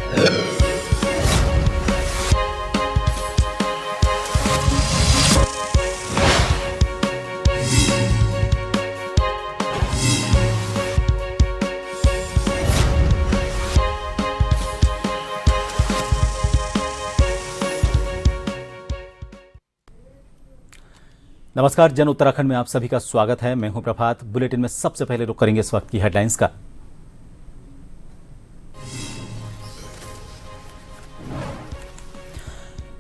नमस्कार, जन उत्तराखंड में आप सभी का स्वागत है। मैं हूं प्रभात। बुलेटिन में सबसे पहले रुक करेंगे इस वक्त की हेडलाइंस का।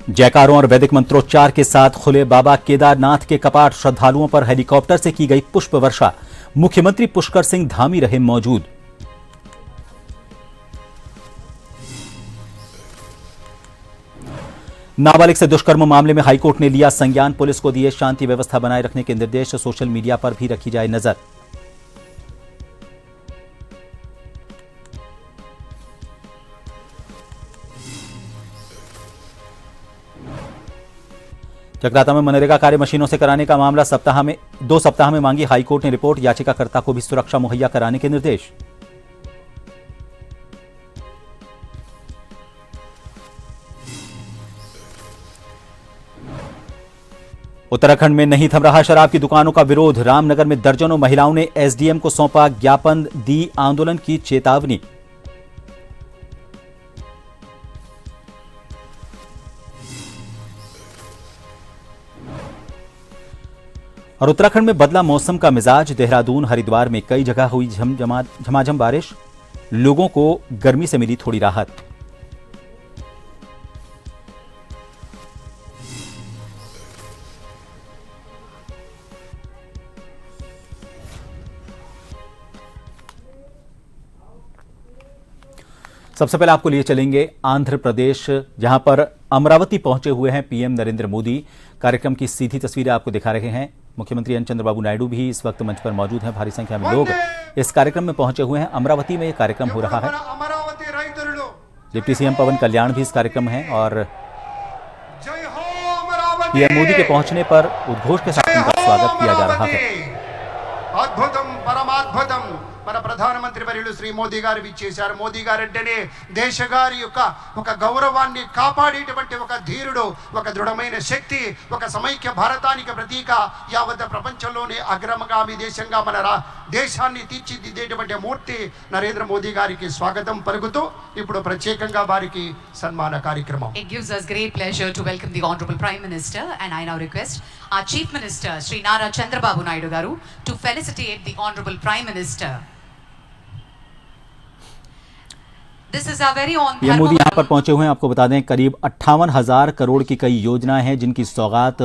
जयकारों और वैदिक मंत्रोच्चार के साथ खुले बाबा केदारनाथ के कपाट। श्रद्धालुओं पर हेलीकॉप्टर से की गई पुष्प वर्षा। मुख्यमंत्री पुष्कर सिंह धामी रहे मौजूद। नाबालिग से दुष्कर्म मामले में हाईकोर्ट ने लिया संज्ञान। पुलिस को दिए शांति व्यवस्था बनाए रखने के निर्देश। सोशल मीडिया पर भी रखी जाए नजर। चकराता में मनरेगा कार्य मशीनों से कराने का मामला 2 सप्ताह में मांगी हाईकोर्ट ने रिपोर्ट। याचिकाकर्ता को भी सुरक्षा मुहैया कराने के निर्देश। उत्तराखंड में नहीं थम रहा शराब की दुकानों का विरोध। रामनगर में दर्जनों महिलाओं ने एसडीएम को सौंपा ज्ञापन। दी आंदोलन की चेतावनी। और उत्तराखंड में बदला मौसम का मिजाज। देहरादून, हरिद्वार में कई जगह हुई झमाझम बारिश। लोगों को गर्मी से मिली थोड़ी राहत। सबसे पहले आपको लिए चलेंगे आंध्र प्रदेश, जहां पर अमरावती पहुंचे हुए हैं पीएम नरेंद्र मोदी। कार्यक्रम की सीधी तस्वीरें आपको दिखा रहे हैं। मुख्यमंत्री एन चंद्रबाबू नायडू भी इस वक्त मंच पर मौजूद हैं। भारी संख्या में लोग इस कार्यक्रम में पहुंचे हुए हैं। अमरावती में यह कार्यक्रम हो रहा है। डिप्टी सीएम पवन कल्याण भी इस कार्यक्रम में हैं और पीएम मोदी के पहुंचने पर उद्घोष के साथ उनका स्वागत किया जा रहा है। అద్భుతం పరమాద్భుతం మన ప్రధానమంత్రి వర్యులు శ్రీ మోదీ గారు విచ్చేశారు. మోదీ గారు అంటేనే దేశ గారి యొక్క ఒక గౌరవాన్ని కాపాడేటువంటి ఒక ధీరుడు, ఒక దృఢమైన శక్తి, ఒక సమైక్య భారతానికి ప్రతీక. యావత్ ప్రపంచంలోనే అగ్రగామి దేశంగా మన దేశాన్ని తీర్చిదిద్దేటువంటి మూర్తి నరేంద్ర మోదీ గారికి స్వాగతం పలుకుతూ ఇప్పుడు ప్రత్యేకంగా వారికి సన్మాన కార్యక్రమం. It gives us great pleasure to welcome the Honorable Prime Minister, and I now request our Chief Minister Sri Nara Chandrababu Naidu garu to felicitate the Honorable Prime Minister. This is our very own PM Modi यहां पर पहुंचे हुए हैं। आपको बता दें करीब 58,000 करोड़ की कई योजनाएं हैं जिनकी सौगात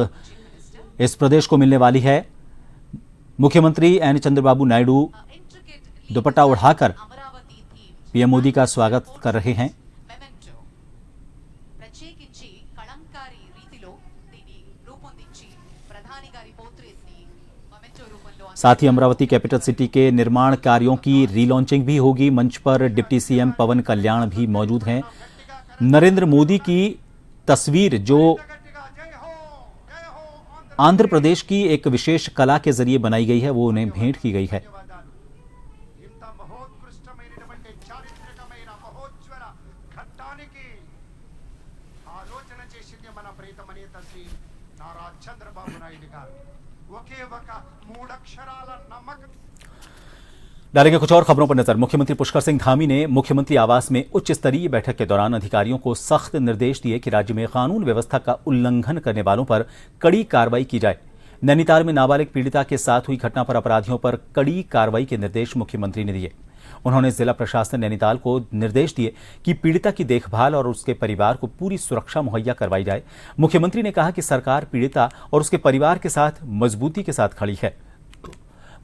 इस प्रदेश को मिलने वाली है। मुख्यमंत्री एन चंद्रबाबू नायडू दुपट्टा उठाकर पीएम मोदी का स्वागत कर रहे हैं। साथ ही अमरावती कैपिटल सिटी के निर्माण कार्यों की रीलॉन्चिंग भी होगी। मंच पर डिप्टी सीएम पवन कल्याण भी मौजूद हैं। नरेंद्र मोदी की तस्वीर जो आंध्र प्रदेश की एक विशेष कला के जरिए बनाई गई है वो उन्हें भेंट की गई है। डालेंगे कुछ और खबरों पर नजर। मुख्यमंत्री पुष्कर सिंह धामी ने मुख्यमंत्री आवास में उच्च स्तरीय बैठक के दौरान अधिकारियों को सख्त निर्देश दिए कि राज्य में कानून व्यवस्था का उल्लंघन करने वालों पर कड़ी कार्रवाई की जाए। नैनीताल में नाबालिग पीड़िता के साथ हुई घटना पर अपराधियों पर कड़ी कार्रवाई के निर्देश मुख्यमंत्री ने दिए। उन्होंने जिला प्रशासन नैनीताल को निर्देश दिए कि पीड़िता की देखभाल और उसके परिवार को पूरी सुरक्षा मुहैया करवाई जाए। मुख्यमंत्री ने कहा कि सरकार पीड़िता और उसके परिवार के साथ मजबूती के साथ खड़ी है।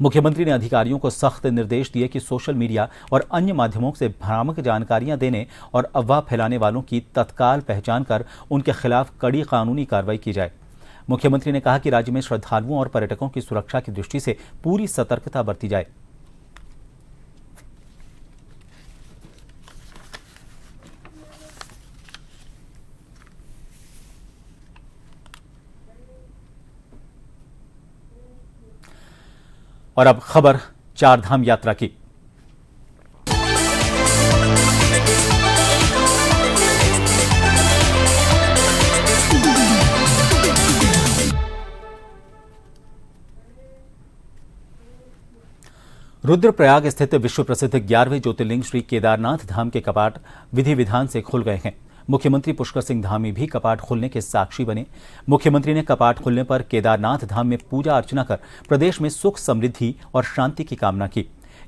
मुख्यमंत्री ने अधिकारियों को सख्त निर्देश दिए कि सोशल मीडिया और अन्य माध्यमों से भ्रामक जानकारियां देने और अफवाह फैलाने वालों की तत्काल पहचान कर उनके खिलाफ कड़ी कानूनी कार्रवाई की जाए। मुख्यमंत्री ने कहा कि राज्य में श्रद्धालुओं और पर्यटकों की सुरक्षा की दृष्टि से पूरी सतर्कता बरती जाए। और अब खबर चारधाम यात्रा की। रुद्रप्रयाग स्थित विश्व प्रसिद्ध 11वें ज्योतिर्लिंग श्री केदारनाथ धाम के कपाट विधि विधान से खुल गए हैं। मुख्यमंत्री पुष्कर सिंह धामी भी कपाट खुलने के साक्षी बने। मुख्यमंत्री ने कपाट खुलने पर केदारनाथ धाम में पूजा अर्चना कर प्रदेश में सुख समृद्धि और शांति की कामना की।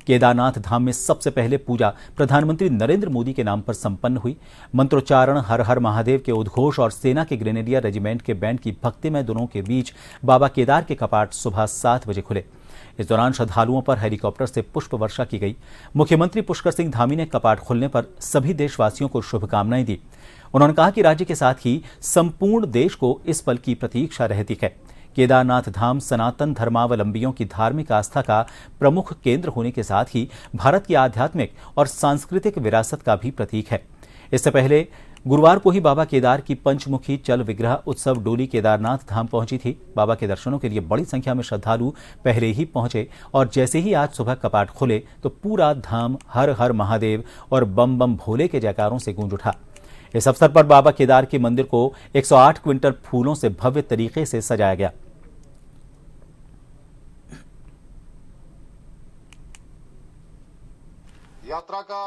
केदारनाथ धाम में सबसे पहले पूजा प्रधानमंत्री नरेंद्र मोदी के नाम पर संपन्न हुई। मंत्रोच्चारण, हर हर महादेव के उद्घोष और सेना के ग्रेनेडियर रेजिमेंट के बैंड की भक्तिमय धुनों के बीच बाबा केदार के कपाट सुबह 7 बजे खुले। इस दौरान श्रद्धालुओं पर हेलीकॉप्टर से पुष्प वर्षा की गई। मुख्यमंत्री पुष्कर सिंह धामी ने कपाट खुलने पर सभी देशवासियों को शुभकामनाएं दी। उन्होंने कहा कि राज्य के साथ ही संपूर्ण देश को इस पल की प्रतीक्षा रहती है। केदारनाथ धाम सनातन धर्मावलंबियों की धार्मिक आस्था का प्रमुख केंद्र होने के साथ ही भारत की आध्यात्मिक और सांस्कृतिक विरासत का भी प्रतीक है। इससे पहले गुरुवार को ही बाबा केदार की पंचमुखी चल विग्रह उत्सव डोली केदारनाथ धाम पहुंची थी। बाबा के दर्शनों के लिए बड़ी संख्या में श्रद्धालु पहले ही पहुंचे और जैसे ही आज सुबह कपाट खुले तो पूरा धाम हर हर महादेव और बम बम भोले के जयकारों से गूंज उठा। इस अवसर पर बाबा केदार के मंदिर को 108 क्विंटल फूलों से भव्य तरीके से सजाया गया। यात्रा का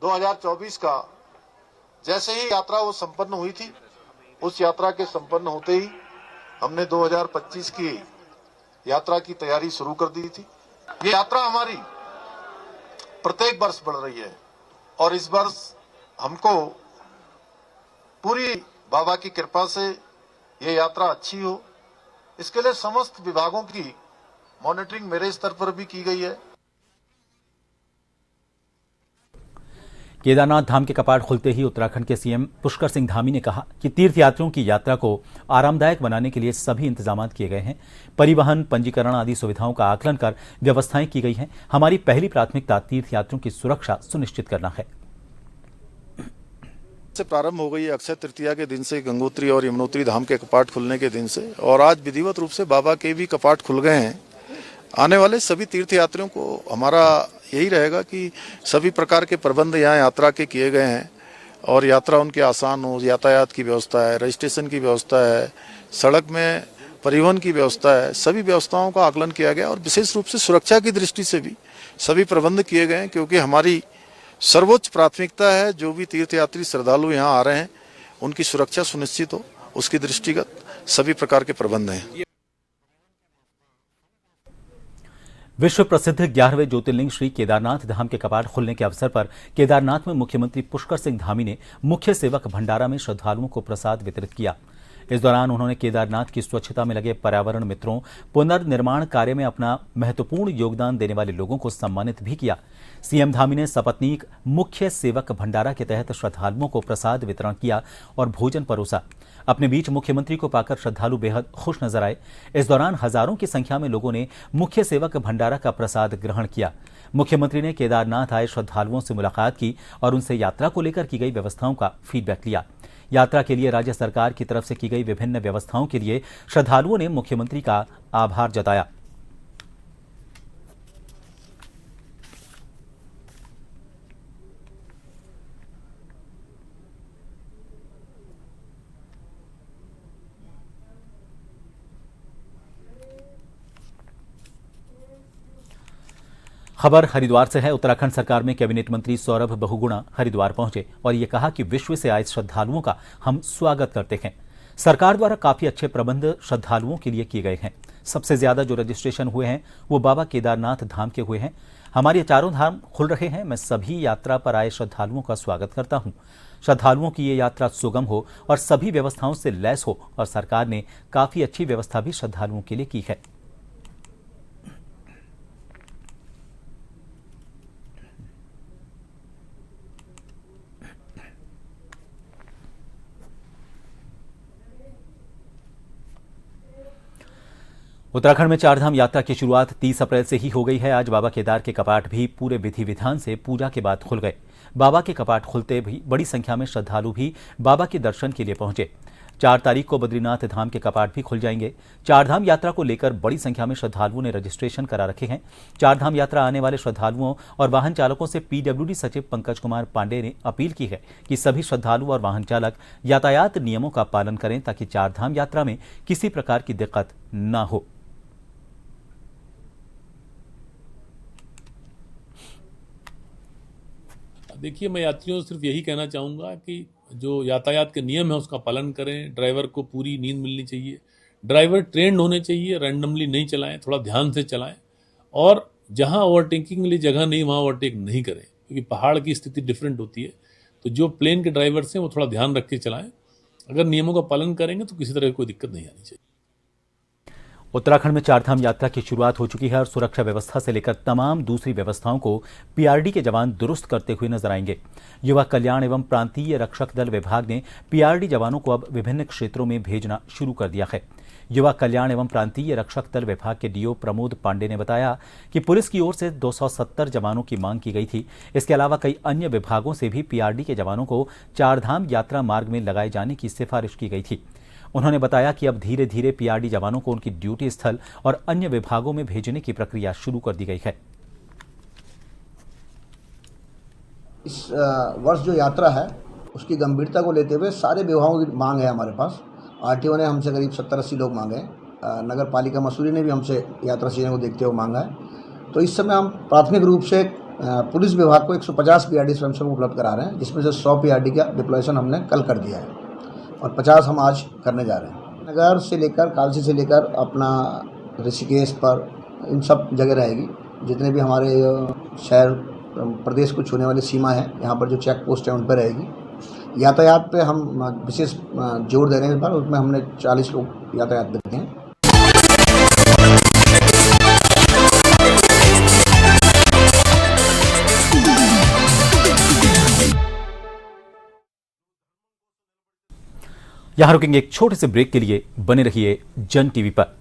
2024 का जैसे ही यात्रा वो संपन्न हुई थी, उस यात्रा के संपन्न होते ही हमने 2025 की यात्रा की तैयारी शुरू कर दी थी। ये यात्रा हमारी प्रत्येक वर्ष बढ़ रही है और इस वर्ष हमको पूरी बाबा की कृपा से ये यात्रा अच्छी हो, इसके लिए समस्त विभागों की मॉनिटरिंग मेरे स्तर पर भी की गई है। केदारनाथ धाम के कपाट खुलते ही उत्तराखंड के सीएम पुष्कर सिंह धामी ने कहा कि तीर्थयात्रियों की यात्रा को आरामदायक बनाने के लिए सभी इंतजाम किए गए हैं। परिवहन, पंजीकरण आदि सुविधाओं का आकलन कर व्यवस्थाएं की गई हैं। हमारी पहली प्राथमिकता तीर्थयात्रियों की सुरक्षा सुनिश्चित करना है। से प्रारंभ हो गई है अक्षय तृतीया के दिन से गंगोत्री और यमुनोत्री धाम के कपाट खुलने के दिन से, और आज विधिवत रूप से बाबा के भी कपाट खुल गए हैं। आने वाले सभी तीर्थयात्रियों को हमारा यही रहेगा कि सभी प्रकार के प्रबंध यहाँ यात्रा के किए गए हैं और यात्रा उनकी आसान हो। यातायात की व्यवस्था है, रजिस्ट्रेशन की व्यवस्था है, सड़क में परिवहन की व्यवस्था है, सभी व्यवस्थाओं का आकलन किया गया और विशेष रूप से सुरक्षा की दृष्टि से भी सभी प्रबंध किए गए हैं, क्योंकि हमारी सर्वोच्च प्राथमिकता है जो भी तीर्थयात्री श्रद्धालु यहाँ आ रहे हैं उनकी सुरक्षा सुनिश्चित हो, उसकी दृष्टिगत सभी प्रकार के प्रबंध हैं। विश्व प्रसिद्ध 11वें ज्योतिर्लिंग श्री केदारनाथ धाम के कपाट खुलने के अवसर पर केदारनाथ में मुख्यमंत्री पुष्कर सिंह धामी ने मुख्य सेवक भंडारा में श्रद्धालुओं को प्रसाद वितरित किया। इस दौरान उन्होंने केदारनाथ की स्वच्छता में लगे पर्यावरण मित्रों, पुनर्निर्माण कार्य में अपना महत्वपूर्ण योगदान देने वाले लोगों को सम्मानित भी किया। सीएम धामी ने सपत्नीक मुख्य सेवक भंडारा के तहत श्रद्धालुओं को प्रसाद वितरण किया और भोजन परोसा। अपने बीच मुख्यमंत्री को पाकर श्रद्धालु बेहद खुश नजर आए। इस दौरान हजारों की संख्या में लोगों ने मुख्य सेवक भंडारा का प्रसाद ग्रहण किया। मुख्यमंत्री ने केदारनाथ आए श्रद्धालुओं से मुलाकात की और उनसे यात्रा को लेकर की गई व्यवस्थाओं का फीडबैक लिया। यात्रा के लिए राज्य सरकार की तरफ से की गई विभिन्न व्यवस्थाओं के लिए श्रद्धालुओं ने मुख्यमंत्री का आभार जताया। खबर हरिद्वार से है। उत्तराखंड सरकार में कैबिनेट मंत्री सौरभ बहुगुणा हरिद्वार पहुंचे और ये कहा कि विश्व से आए श्रद्धालुओं का हम स्वागत करते हैं। सरकार द्वारा काफी अच्छे प्रबंध श्रद्धालुओं के लिए किए गए हैं। सबसे ज्यादा जो रजिस्ट्रेशन हुए हैं वो बाबा केदारनाथ धाम के हुए हैं। हमारे चारों धाम खुल रहे हैं। मैं सभी यात्रा पर आए श्रद्धालुओं का स्वागत करता हूं। श्रद्धालुओं की ये यात्रा सुगम हो और सभी व्यवस्थाओं से लैस हो, और सरकार ने काफी अच्छी व्यवस्था भी श्रद्धालुओं के लिए की है। उत्तराखंड में चारधाम यात्रा की शुरुआत 30 अप्रैल से ही हो गई है। आज बाबा केदार के कपाट भी पूरे विधि विधान से पूजा के बाद खुल गए। बाबा के कपाट खुलते भी बड़ी संख्या में श्रद्धालु भी बाबा के दर्शन के लिए पहुंचे। 4 तारीख को बद्रीनाथ धाम के कपाट भी खुल जाएंगे। चारधाम यात्रा को लेकर बड़ी संख्या में श्रद्धालुओं ने रजिस्ट्रेशन करा रखे हैं। चारधाम यात्रा आने वाले श्रद्धालुओं और वाहन चालकों से पीडब्ल्यूडी सचिव पंकज कुमार पांडे ने अपील की है कि सभी श्रद्धालु और वाहन चालक यातायात नियमों का पालन करें ताकि चारधाम यात्रा में किसी प्रकार की दिक्कत न हो। देखिए, मैं यात्रियों से सिर्फ यही कहना चाहूँगा कि जो यातायात के नियम है उसका पालन करें। ड्राइवर को पूरी नींद मिलनी चाहिए, ड्राइवर ट्रेंड होने चाहिए, रैंडमली नहीं चलाएं, थोड़ा ध्यान से चलाएं, और जहां ओवरटेकिंग के लिए जगह नहीं वहां ओवरटेक नहीं करें, क्योंकि पहाड़ की स्थिति डिफरेंट होती है। तो जो प्लेन के ड्राइवर्स हैं वो थोड़ा ध्यान रख के चलाएं। अगर नियमों का पालन करेंगे तो किसी तरह की कोई दिक्कत नहीं आनी चाहिए। उत्तराखंड में चारधाम यात्रा की शुरुआत हो चुकी है और सुरक्षा व्यवस्था से लेकर तमाम दूसरी व्यवस्थाओं को पीआरडी के जवान दुरुस्त करते हुए नजर आएंगे। युवा कल्याण एवं प्रांतीय रक्षक दल विभाग ने पीआरडी जवानों को अब विभिन्न क्षेत्रों में भेजना शुरू कर दिया है। युवा कल्याण एवं प्रांतीय रक्षक दल विभाग के डीओ प्रमोद पांडे ने बताया कि पुलिस की ओर से 270 जवानों की मांग की गई थी। इसके अलावा कई अन्य विभागों से भी पीआरडी के जवानों को चारधाम यात्रा मार्ग में लगाए जाने की सिफारिश की गई थी। उन्होंने बताया कि अब धीरे धीरे पीआरडी जवानों को उनकी ड्यूटी स्थल और अन्य विभागों में भेजने की प्रक्रिया शुरू कर दी गई है। इस वर्ष जो यात्रा है उसकी गंभीरता को लेते हुए सारे विभागों की मांग है हमारे पास। आरटीओ ने हमसे करीब 70-80 लोग मांगे हैं। नगर पालिका मसूरी ने भी हमसे यात्रा सीजन को देखते हुए मांगा है। तो इस समय हम प्राथमिक रूप से पुलिस विभाग को 150 पीआरडी स्वयंसेवक उपलब्ध करा रहे हैं, जिसमें से 100 पीआरडी का डिप्लॉयशन हमने कल कर दिया है और 50 हम आज करने जा रहे हैं। नगर से लेकर कालसी से लेकर अपना ऋषिकेश पर इन सब जगह रहेगी। जितने भी हमारे शहर प्रदेश को छूने वाली सीमा है, यहाँ पर जो चेक पोस्ट है उन पर रहेगी। यातायात पे हम विशेष जोर दे रहे हैं इस बार, उसमें हमने 40 लोग यातायात देते हैं। यहां रुकेंगे एक छोटे से ब्रेक के लिए। बने रहिए जन टीवी पर।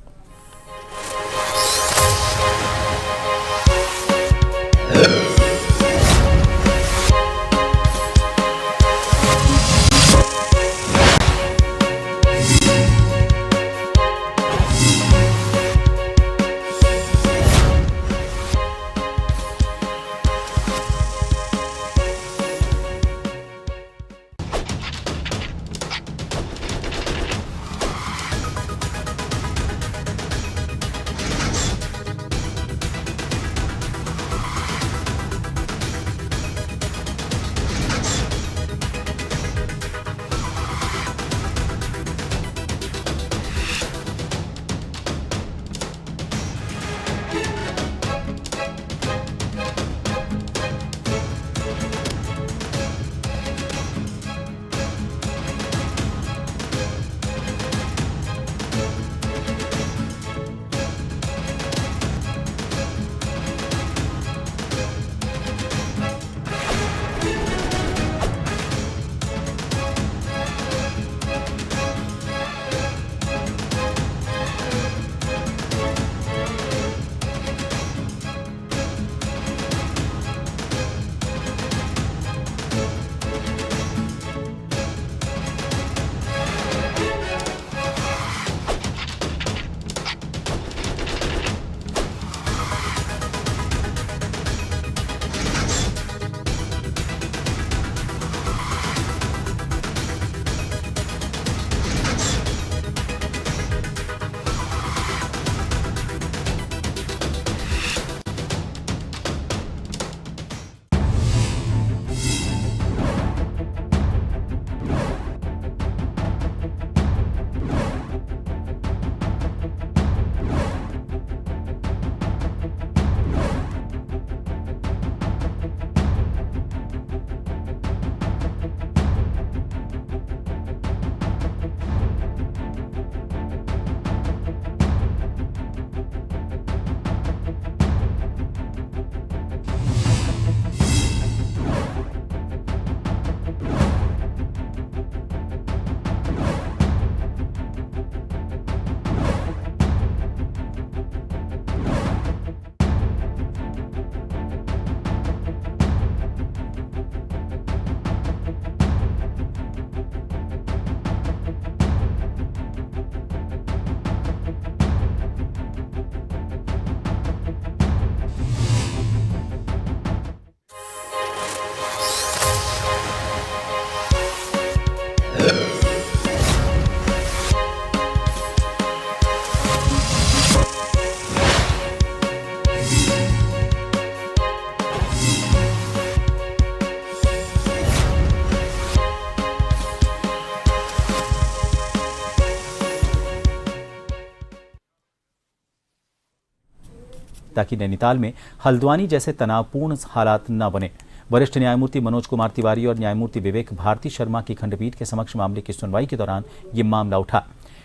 ताकि नैनीताल में हल्द्वानी जैसे तनावपूर्ण हालात न बने। वरिष्ठ न्यायमूर्ति मनोज कुमार तिवारी और न्यायमूर्ति विवेक भारती शर्मा की खंडपीठ के समक्ष मामले की सुनवाई के दौरान ये मामला उठा।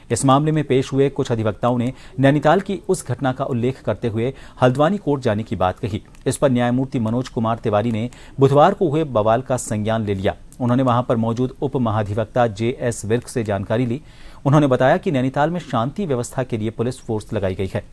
इस मामले में पेश हुए कुछ अधिवक्ताओं ने नैनीताल की उस घटना का उल्लेख करते हुए हल्द्वानी कोर्ट जाने की बात कही। इस पर न्यायमूर्ति मनोज कुमार तिवारी ने बुधवार को हुए बवाल का संज्ञान ले लिया। उन्होंने वहां पर मौजूद उप महाधिवक्ता JS विर्क से जानकारी ली। उन्होंने बताया कि नैनीताल में शांति व्यवस्था के लिए पुलिस फोर्स लगाई गई है।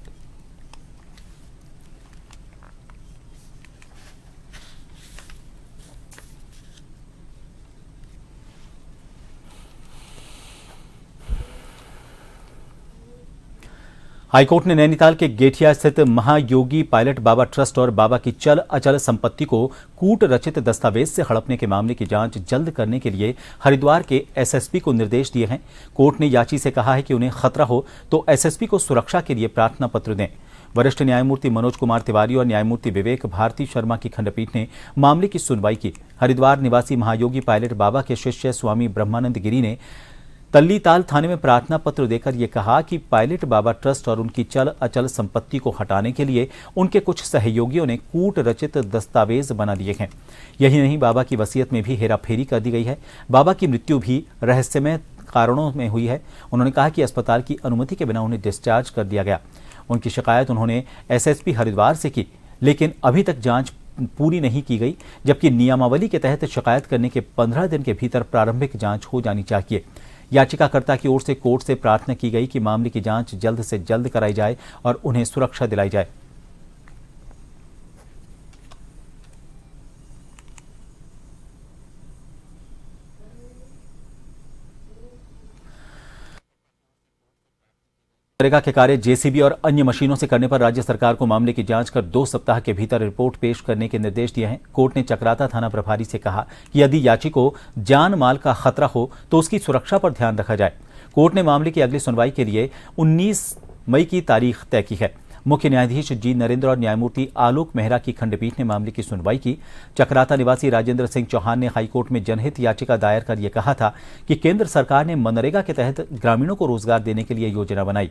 हाईकोर्ट ने नैनीताल के गेठिया स्थित महायोगी पायलट बाबा ट्रस्ट और बाबा की चल अचल संपत्ति को कूट रचित दस्तावेज से हड़पने के मामले की जांच जल्द करने के लिए हरिद्वार के SSP को निर्देश दिए हैं। कोर्ट ने याची से कहा है कि उन्हें खतरा हो तो SSP को सुरक्षा के लिए प्रार्थना पत्र दें। वरिष्ठ न्यायमूर्ति मनोज कुमार तिवारी और न्यायमूर्ति विवेक भारती शर्मा की खंडपीठ ने मामले की सुनवाई की। हरिद्वार निवासी महायोगी पायलट बाबा के शिष्य स्वामी ब्रह्मानंद गिरी ने तल्लीताल थाने में प्रार्थना पत्र देकर यह कहा कि पायलट बाबा ट्रस्ट और उनकी चल अचल संपत्ति को हटाने के लिए उनके कुछ सहयोगियों ने कूट रचित दस्तावेज बना लिए हैं। यही नहीं, बाबा की वसीयत में भी हेराफेरी कर दी गई है। बाबा की मृत्यु भी रहस्यमय कारणों में हुई है। उन्होंने कहा कि अस्पताल की अनुमति के बिना उन्हें डिस्चार्ज कर दिया गया। उनकी शिकायत उन्होंने SSP हरिद्वार से की, लेकिन अभी तक जांच पूरी नहीं की गई, जबकि नियमावली के तहत शिकायत करने के 15 दिन के भीतर प्रारंभिक जांच हो जानी चाहिए। याचिकाकर्ता की ओर से कोर्ट से प्रार्थना की गई कि मामले की जांच जल्द से जल्द कराई जाए और उन्हें सुरक्षा दिलाई जाए। मनरेगा के कार्य JCB और अन्य मशीनों से करने पर राज्य सरकार को मामले की जांच कर 2 सप्ताह के भीतर रिपोर्ट पेश करने के निर्देश दिए हैं। कोर्ट ने चक्राता थाना प्रभारी से कहा कि यदि याची को जान माल का खतरा हो तो उसकी सुरक्षा पर ध्यान रखा जाए। कोर्ट ने मामले की अगली सुनवाई के लिए 19 मई की तारीख तय की है। मुख्य न्यायाधीश G नरेंद्र और न्यायमूर्ति आलोक मेहरा की खंडपीठ ने मामले की सुनवाई की। चक्राता निवासी राजेंद्र सिंह चौहान ने हाईकोर्ट में जनहित याचिका दायर कर यह कहा था कि केंद्र सरकार ने मनरेगा के तहत ग्रामीणों को रोजगार देने के लिए योजना बनाई।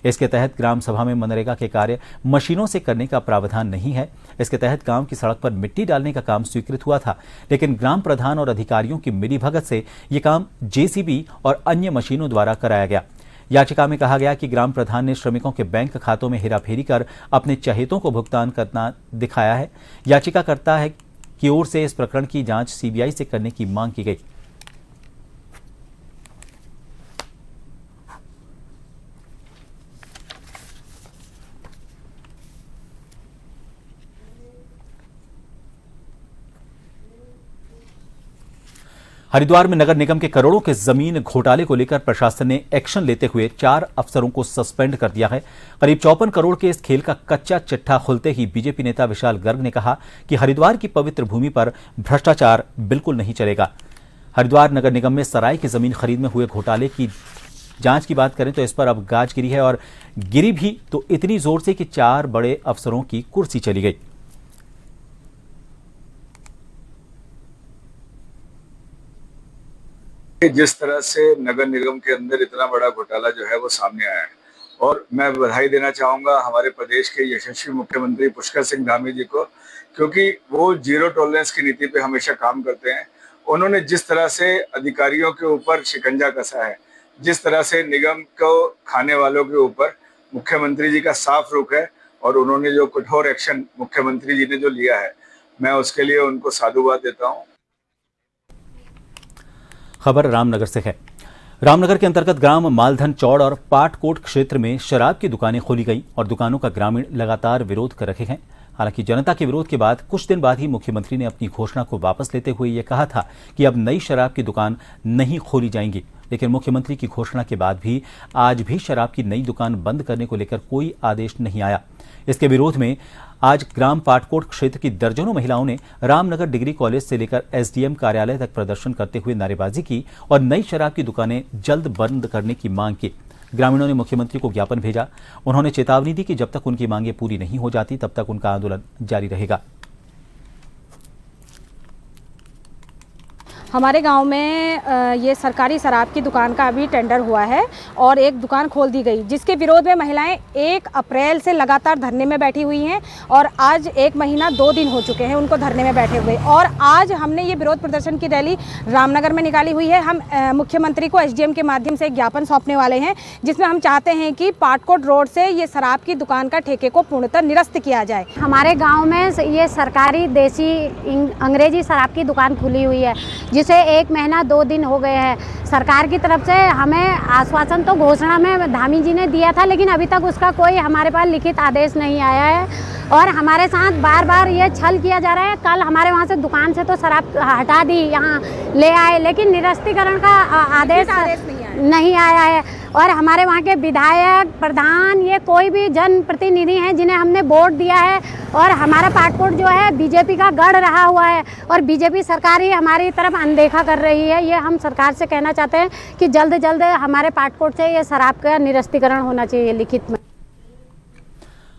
इसके तहत ग्राम सभा में मनरेगा के कार्य मशीनों से करने का प्रावधान नहीं है। इसके तहत गांव की सड़क पर मिट्टी डालने का काम स्वीकृत हुआ था, लेकिन ग्राम प्रधान और अधिकारियों की मिलीभगत से यह काम JCB और अन्य मशीनों द्वारा कराया गया। याचिका में कहा गया कि ग्राम प्रधान ने श्रमिकों के बैंक खातों में हेराफेरी कर अपने चहेतों को भुगतान करना दिखाया है। याचिकाकर्ता है की ओर से इस प्रकरण की जांच CBI से करने की मांग की गई। हरिद्वार में नगर निगम के करोड़ों के जमीन घोटाले को लेकर प्रशासन ने एक्शन लेते हुए 4 अफसरों को सस्पेंड कर दिया है। करीब 54 करोड़ के इस खेल का कच्चा चिट्ठा खुलते ही बीजेपी नेता विशाल गर्ग ने कहा कि हरिद्वार की पवित्र भूमि पर भ्रष्टाचार बिल्कुल नहीं चलेगा। हरिद्वार नगर निगम में सराय की जमीन खरीद में हुए घोटाले की जांच की बात करें तो इस पर अब गाज गिरी है, और गिरी भी तो इतनी जोर से कि 4 बड़े अफसरों की कुर्सी चली गई। जिस तरह से नगर निगम के अंदर इतना बड़ा घोटाला जो है वो सामने आया है, और मैं बधाई देना चाहूंगा हमारे प्रदेश के यशस्वी मुख्यमंत्री पुष्कर सिंह धामी जी को, क्योंकि वो जीरो टॉलरेंस की नीति पे हमेशा काम करते हैं। उन्होंने जिस तरह से अधिकारियों के ऊपर शिकंजा कसा है, जिस तरह से निगम को खाने वालों के ऊपर मुख्यमंत्री जी का साफ रुख है, और उन्होंने जो कठोर एक्शन मुख्यमंत्री जी ने जो लिया है, मैं उसके लिए उनको साधुवाद देता हूँ। खबर रामनगर से है। रामनगर के अंतर्गत ग्राम मालधन चौड़ और पाटकोट क्षेत्र में शराब की दुकानें खोली गई और दुकानों का ग्रामीण लगातार विरोध कर रहे हैं। हालांकि जनता के विरोध के बाद कुछ दिन बाद ही मुख्यमंत्री ने अपनी घोषणा को वापस लेते हुए यह कहा था कि अब नई शराब की दुकान नहीं खोली जाएंगी, लेकिन मुख्यमंत्री की घोषणा के बाद भी आज भी शराब की नई दुकान बंद करने को लेकर कोई आदेश नहीं आया। इसके विरोध में आज ग्राम पाटकोट क्षेत्र की दर्जनों महिलाओं ने रामनगर डिग्री कॉलेज से लेकर SDM कार्यालय तक प्रदर्शन करते हुए नारेबाजी की और नई शराब की दुकानें जल्द बंद करने की मांग की। ग्रामीणों ने मुख्यमंत्री को ज्ञापन भेजा। उन्होंने चेतावनी दी कि जब तक उनकी मांगें पूरी नहीं हो जाती तब तक उनका आंदोलन जारी रहेगा। हमारे गांव में ये सरकारी शराब की दुकान का अभी टेंडर हुआ है और एक दुकान खोल दी गई, जिसके विरोध में महिलाएं 1 अप्रैल से लगातार धरने में बैठी हुई हैं और आज 1 महीना 2 दिन हो चुके हैं उनको धरने में बैठे हुए। और आज हमने ये विरोध प्रदर्शन की रैली रामनगर में निकाली हुई है। हम मुख्यमंत्री को SDM के माध्यम से एक ज्ञापन सौंपने वाले हैं, जिसमें हम चाहते हैं कि पाटकोट रोड से ये शराब की दुकान का ठेके को पूर्णतः निरस्त किया जाए। हमारे गांव में ये सरकारी देसी अंग्रेजी शराब की दुकान खुली हुई है, जिसे 1 महीना 2 दिन हो गए हैं। सरकार की तरफ से हमें आश्वासन तो घोषणा में धामी जी ने दिया था, लेकिन अभी तक उसका कोई हमारे पास लिखित आदेश नहीं आया है और हमारे साथ बार बार ये छल किया जा रहा है। कल हमारे वहाँ से दुकान से तो शराब हटा दी, यहाँ ले आए, लेकिन निरस्तीकरण का आदेश नहीं आया है। और हमारे वहाँ के विधायक, प्रधान, ये कोई भी जनप्रतिनिधि हैं जिन्हें हमने वोट दिया है और हमारा पाटकोट जो है बीजेपी का गढ़ रहा हुआ है और बीजेपी सरकार ही हमारी तरफ अनदेखा कर रही है। ये हम सरकार से कहना चाहते हैं कि जल्द से जल्द हमारे पाटकोट से ये शराब का निरस्तीकरण होना चाहिए लिखित में।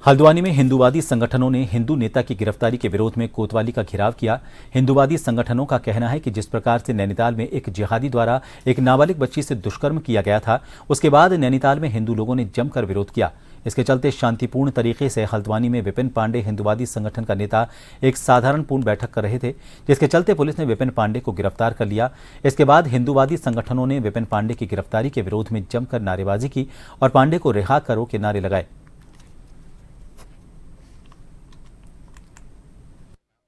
हल्द्वानी में हिंदूवादी संगठनों ने हिंदू नेता की गिरफ्तारी के विरोध में कोतवाली का घेराव किया। हिंदूवादी संगठनों का कहना है कि जिस प्रकार से नैनीताल में एक जिहादी द्वारा एक नाबालिग बच्ची से दुष्कर्म किया गया था, उसके बाद नैनीताल में हिंदू लोगों ने जमकर विरोध किया। इसके चलते शांतिपूर्ण तरीके से हल्द्वानी में विपिन पांडे हिंदूवादी संगठन का नेता एक साधारणपूर्ण बैठक कर रहे थे, जिसके चलते पुलिस ने विपिन पांडे को गिरफ्तार कर लिया। इसके बाद हिंदूवादी संगठनों ने विपिन पांडे की गिरफ्तारी के विरोध में जमकर नारेबाजी की और पांडे को रिहा करो के नारे लगाए।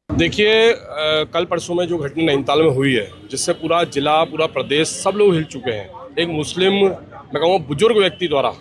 देखिए, कल परसों में जो घटना नैनीताल में हुई है, जिससे पूरा जिला, पूरा प्रदेश, सब लोग हिल चुके हैं। एक मुस्लिम, मैं कहूँगा बुजुर्ग व्यक्ति द्वारा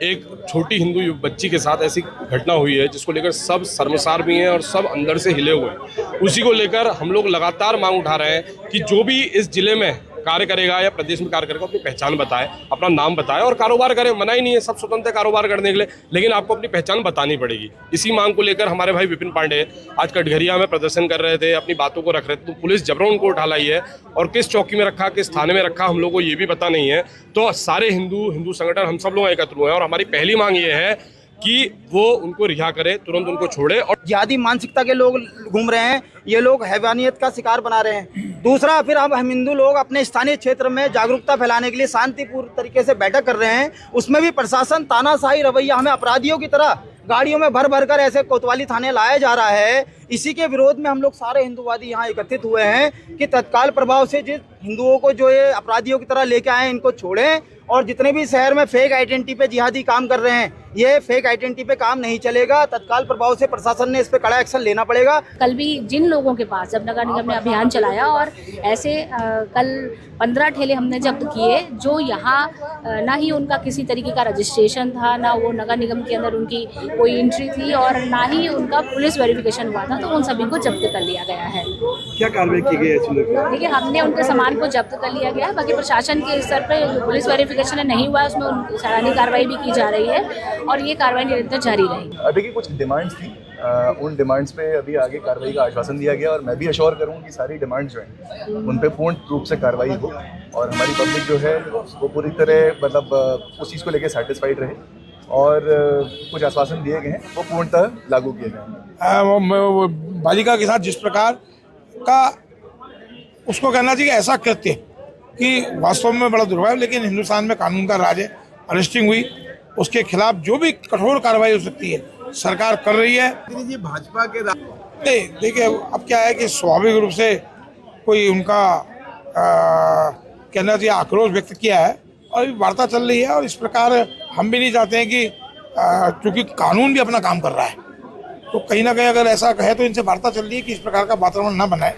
एक छोटी हिंदू बच्ची के साथ ऐसी घटना हुई है, जिसको लेकर सब शर्मसार भी हैं और सब अंदर से हिले हुए हैं। उसी को लेकर हम लोग लगातार मांग उठा रहे हैं कि जो भी इस जिले में कार्य करेगा या प्रदेश में कार्य करेगा, अपनी पहचान बताए, अपना नाम बताए और कारोबार करे। मना ही नहीं है, सब स्वतंत्र है कारोबार करने के लिए, लेकिन आपको अपनी पहचान बतानी पड़ेगी। इसी मांग को लेकर हमारे भाई विपिन पांडे आज कटघरिया में प्रदर्शन कर रहे थे, अपनी बातों को रख रहे थे, तो पुलिस जबरन उनको उठा लाई है और किस चौकी में रखा, किस थाने में रखा, हम लोग को ये भी पता नहीं है। तो सारे हिंदू संगठन हम सब लोग एकत्र हुए हैं और हमारी पहली मांग ये है कि वो उनको रिहा करे, तुरंत उनको छोड़े। और जिहादी मानसिकता के लोग घूम रहे हैं, ये लोग हैवानियत का शिकार बना रहे हैं। दूसरा, फिर हम हिंदू लोग अपने स्थानीय क्षेत्र में जागरूकता फैलाने के लिए शांतिपूर्ण तरीके से बैठक कर रहे हैं, उसमें भी प्रशासन तानाशाही रवैया, हमें अपराधियों की तरह गाड़ियों में भर भर कर ऐसे कोतवाली थाने लाया जा रहा है। इसी के विरोध में हम लोग सारे हिंदूवादी यहाँ एकत्रित हुए हैं कि तत्काल प्रभाव से जिस हिंदुओं को जो ये अपराधियों की तरह लेके आए, इनको छोड़ें और जितने भी शहर में फेक आइडेंटिटी पे जिहादी काम कर रहे हैं, ये फेक आइडेंटिटी पे काम नहीं चलेगा। तत्काल प्रभाव से प्रशासन ने इस पे कड़ा एक्शन लेना पड़ेगा। कल भी जिन लोगों के पास, जब नगर निगम ने अभियान चलाया और ऐसे कल 15 ठेले हमने जब्त किए, जो यहाँ ना ही उनका किसी तरीके का रजिस्ट्रेशन था, ना वो नगर निगम के अंदर उनकी कोई एंट्री थी और ना ही उनका पुलिस वेरिफिकेशन हुआ था, तो उन सभी को जब्त कर लिया गया है। क्या कार्रवाई की गई है? देखिए, हमने उनके सामान को जब्त कर लिया गया है। बाकी प्रशासन के स्तर पर जो पुलिस वेरिफिकेशन नहीं हुआ है, उसमें सराहनीय कार्रवाई भी की जा रही है और ये कार्रवाई निरंतर जारी रहेगी। देखिए, कुछ डिमांड्स थी, उन डिमांड्स पे अभी आगे कार्रवाई का आश्वासन दिया गया और मैं भी अश्योर करूँ कि सारी डिमांड्स जो हैं उन पे पूर्ण रूप से कार्रवाई हो और हमारी पब्लिक जो है वो पूरी तरह मतलब उस चीज़ को लेकर सेटिस्फाइड रहे और कुछ आश्वासन दिए गए हैं वो पूर्णतः लागू किए गए। बालिका के साथ जिस प्रकार का उसको कहना चाहिए ऐसा कृत्य कि वास्तव में बड़ा दुर्भाग्य, लेकिन हिंदुस्तान में कानून का राज है। अरेस्टिंग हुई, उसके खिलाफ जो भी कठोर कार्रवाई हो सकती है सरकार कर रही है। भाजपा के देखिए, अब क्या है कि स्वाभाविक रूप से कोई उनका कहना चाहिए आक्रोश व्यक्त किया है और अभी वार्ता चल रही है और इस प्रकार हम भी नहीं चाहते हैं कि क्योंकि कानून भी अपना काम कर रहा है, तो कहीं ना कहीं अगर ऐसा कहे तो इनसे वार्ता चल रही है कि इस प्रकार का वातावरण न बनाए।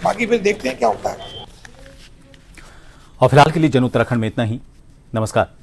बाकी फिर देखते हैं क्या होता है। और फिलहाल के लिए जन उत्तराखंड में इतना ही। नमस्कार।